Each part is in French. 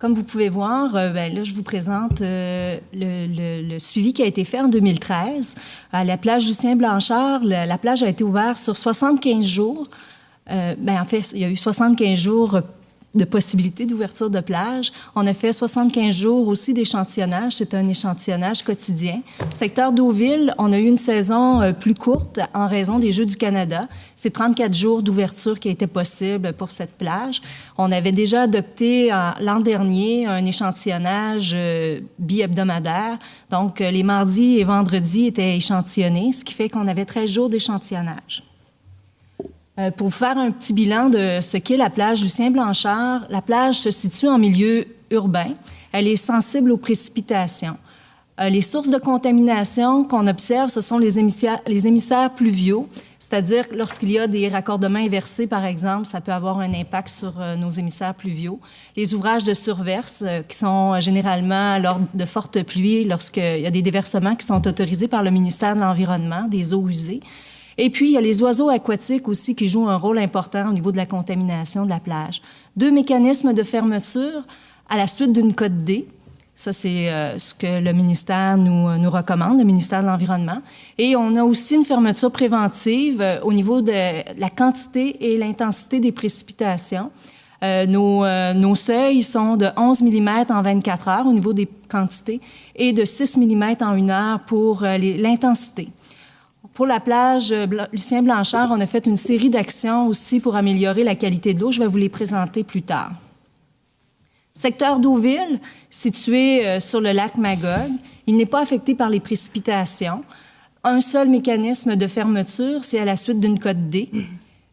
Comme vous pouvez voir, là, je vous présente le suivi qui a été fait en 2013. À la plage Lucien-Blanchard, la plage a été ouverte sur 75 jours. En fait, il y a eu 75 jours de possibilité d'ouverture de plage. On a fait 75 jours aussi d'échantillonnage. C'est un échantillonnage quotidien. Secteur Deauville, on a eu une saison plus courte en raison des Jeux du Canada. C'est 34 jours d'ouverture qui étaient possibles pour cette plage. On avait déjà adopté l'an dernier un échantillonnage bi-hebdomadaire. Donc, les mardis et vendredis étaient échantillonnés, ce qui fait qu'on avait 13 jours d'échantillonnage. Pour vous faire un petit bilan de ce qu'est la plage Lucien-Blanchard, la plage se situe en milieu urbain. Elle est sensible aux précipitations. Les sources de contamination qu'on observe, ce sont les émissaires pluviaux, c'est-à-dire lorsqu'il y a des raccordements inversés, par exemple, ça peut avoir un impact sur nos émissaires pluviaux. Les ouvrages de surverse, qui sont généralement lors de fortes pluies, lorsqu'il y a des déversements qui sont autorisés par le ministère de l'Environnement, des eaux usées. Et puis, il y a les oiseaux aquatiques aussi qui jouent un rôle important au niveau de la contamination de la plage. 2 mécanismes de fermeture à la suite d'une cote D. Ça, c'est ce que le ministère nous recommande, le ministère de l'Environnement. Et on a aussi une fermeture préventive au niveau de la quantité et l'intensité des précipitations. Nos seuils sont de 11 mm en 24 heures au niveau des quantités et de 6 mm en 1 heure pour l'intensité. Pour la plage Lucien-Blanchard, on a fait une série d'actions aussi pour améliorer la qualité de l'eau. Je vais vous les présenter plus tard. Secteur Deauville, situé sur le lac Magog, il n'est pas affecté par les précipitations. Un seul mécanisme de fermeture, c'est à la suite d'une cote D.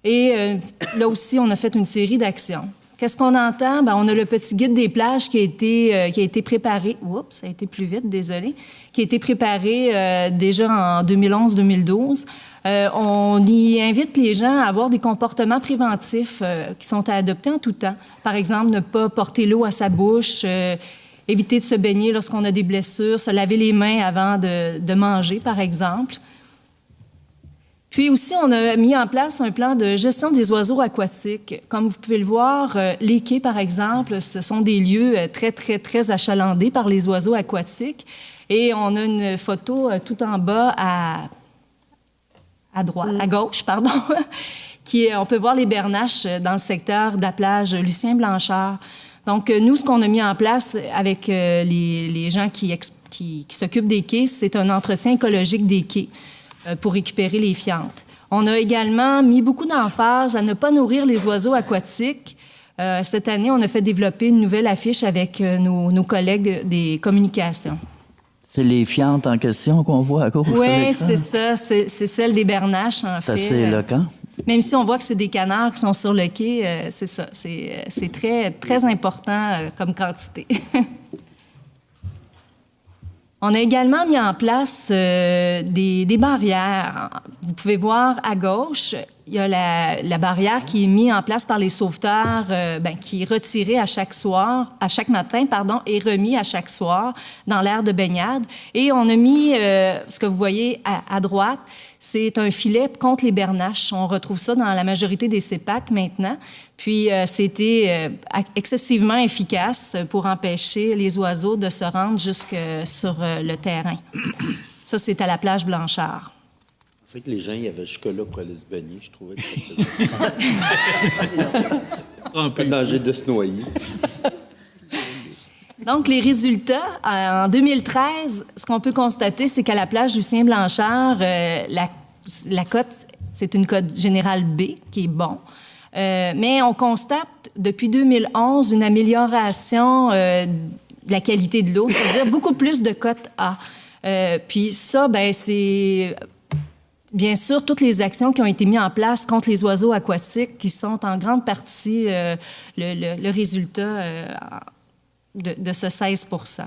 Et là aussi, on a fait une série d'actions. Qu'est-ce qu'on entend? On a le petit guide des plages qui a été préparé. Oups, ça a été plus vite, désolé. Qui a été préparé déjà en 2011-2012. On y invite les gens à avoir des comportements préventifs qui sont à adopter en tout temps. Par exemple, ne pas porter l'eau à sa bouche, éviter de se baigner lorsqu'on a des blessures, se laver les mains avant de manger, par exemple. Puis aussi, on a mis en place un plan de gestion des oiseaux aquatiques. Comme vous pouvez le voir, les quais, par exemple, ce sont des lieux très, très, très achalandés par les oiseaux aquatiques. Et on a une photo tout en bas à gauche, pardon, on peut voir les bernaches dans le secteur de la plage Lucien-Blanchard. Donc, nous, ce qu'on a mis en place avec les gens qui s'occupent des quais, c'est un entretien écologique des quais pour récupérer les fientes. On a également mis beaucoup d'emphase à ne pas nourrir les oiseaux aquatiques. Cette année, on a fait développer une nouvelle affiche avec nos collègues des communications. C'est les fientes en question qu'on voit à gauche? Oui, c'est ça. C'est celle des bernaches, en fait. C'est assez éloquent. Même si on voit que c'est des canards qui sont sur le quai, c'est ça. C'est très, très important comme quantité. On a également mis en place des barrières. Vous pouvez voir à gauche, il y a la barrière qui est mise en place par les sauveteurs, qui est retirée à chaque matin, et remis à chaque soir dans l'aire de baignade. Et on a mis, ce que vous voyez à droite, c'est un filet contre les bernaches. On retrouve ça dans la majorité des CEPAC maintenant. Puis, c'était excessivement efficace pour empêcher les oiseaux de se rendre jusque sur le terrain. Ça, c'est à la plage Blanchard. Je pensais que les gens y avaient jusque-là pour aller se baigner. Je trouvais que ça faisait un peu de danger de se noyer. Donc, les résultats, en 2013, ce qu'on peut constater, c'est qu'à la plage Lucien-Blanchard, la cote, c'est une cote générale B, qui est bon. Mais on constate, depuis 2011, une amélioration de la qualité de l'eau, c'est-à-dire beaucoup plus de cote A. Puis ça, c'est bien sûr toutes les actions qui ont été mises en place contre les oiseaux aquatiques qui sont en grande partie le résultat de ce 16 %.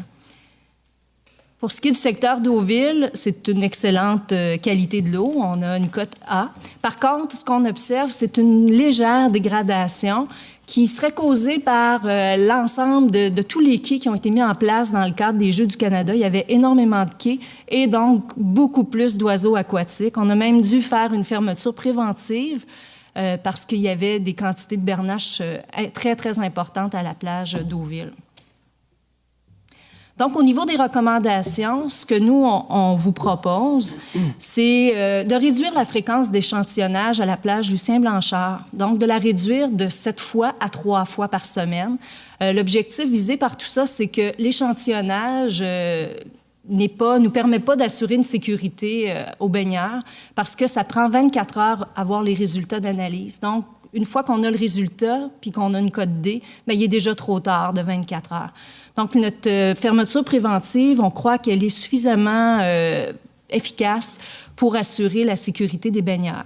Pour ce qui est du secteur Deauville, c'est une excellente qualité de l'eau. On a une cote A. Par contre, ce qu'on observe, c'est une légère dégradation qui serait causée par l'ensemble de tous les quais qui ont été mis en place dans le cadre des Jeux du Canada. Il y avait énormément de quais et donc beaucoup plus d'oiseaux aquatiques. On a même dû faire une fermeture préventive parce qu'il y avait des quantités de bernaches très, très importantes à la plage Deauville. Donc, au niveau des recommandations, ce que nous, on vous propose, c'est de réduire la fréquence d'échantillonnage à la plage Lucien-Blanchard. Donc, de la réduire de 7 fois à 3 fois par semaine. L'objectif visé par tout ça, c'est que l'échantillonnage nous permet pas d'assurer une sécurité aux baigneurs parce que ça prend 24 heures à voir les résultats d'analyse. Donc, une fois qu'on a le résultat puis qu'on a une cote D, bien, il est déjà trop tard de 24 heures. Donc, notre fermeture préventive, on croit qu'elle est suffisamment efficace pour assurer la sécurité des baigneurs.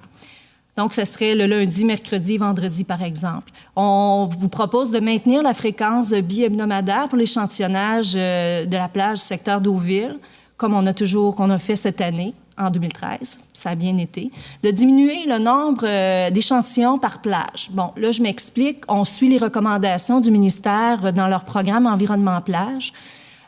Donc, ce serait le lundi, mercredi, vendredi, par exemple. On vous propose de maintenir la fréquence bi-hebdomadaire pour l'échantillonnage de la plage du secteur d'Eauville, comme on a fait cette année, en 2013. Ça a bien été. De diminuer le nombre d'échantillons par plage. Bon, là, je m'explique. On suit les recommandations du ministère dans leur programme Environnement Plage.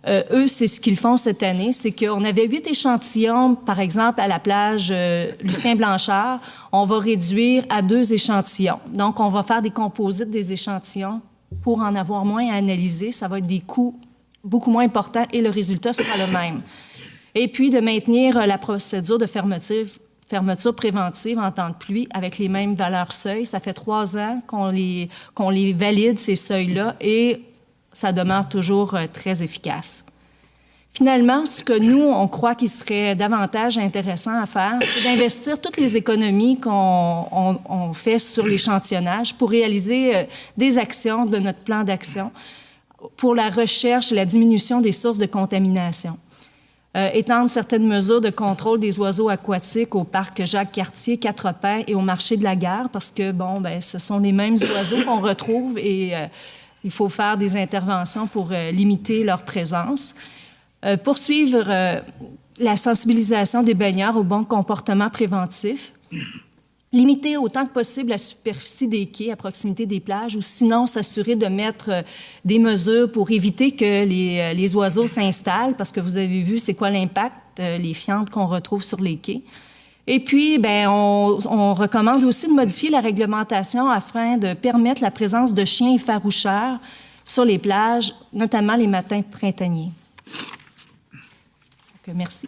Eux, c'est ce qu'ils font cette année, c'est qu'on avait 8 échantillons, par exemple, à la plage Lucien-Blanchard. On va réduire à 2 échantillons. Donc, on va faire des composites des échantillons pour en avoir moins à analyser. Ça va être des coûts beaucoup moins importants et le résultat sera le même. Et puis, de maintenir la procédure de fermeture préventive en temps de pluie avec les mêmes valeurs seuils. Ça fait 3 ans qu'on les valide, ces seuils-là, et ça demeure toujours très efficace. Finalement, ce que nous, on croit qu'il serait davantage intéressant à faire, c'est d'investir toutes les économies qu'on fait sur l'échantillonnage pour réaliser des actions de notre plan d'action pour la recherche et la diminution des sources de contamination. Étendre certaines mesures de contrôle des oiseaux aquatiques au parc Jacques-Cartier, Quatre-Pins et au marché de la Gare, parce que, ce sont les mêmes oiseaux qu'on retrouve et il faut faire des interventions pour limiter leur présence. Poursuivre la sensibilisation des baigneurs au bon comportement préventif. Limiter autant que possible la superficie des quais à proximité des plages ou sinon s'assurer de mettre des mesures pour éviter que les oiseaux s'installent parce que vous avez vu c'est quoi l'impact, les fientes qu'on retrouve sur les quais. Et puis, on recommande aussi de modifier la réglementation afin de permettre la présence de chiens effaroucheurs sur les plages, notamment les matins printaniers. Donc, merci.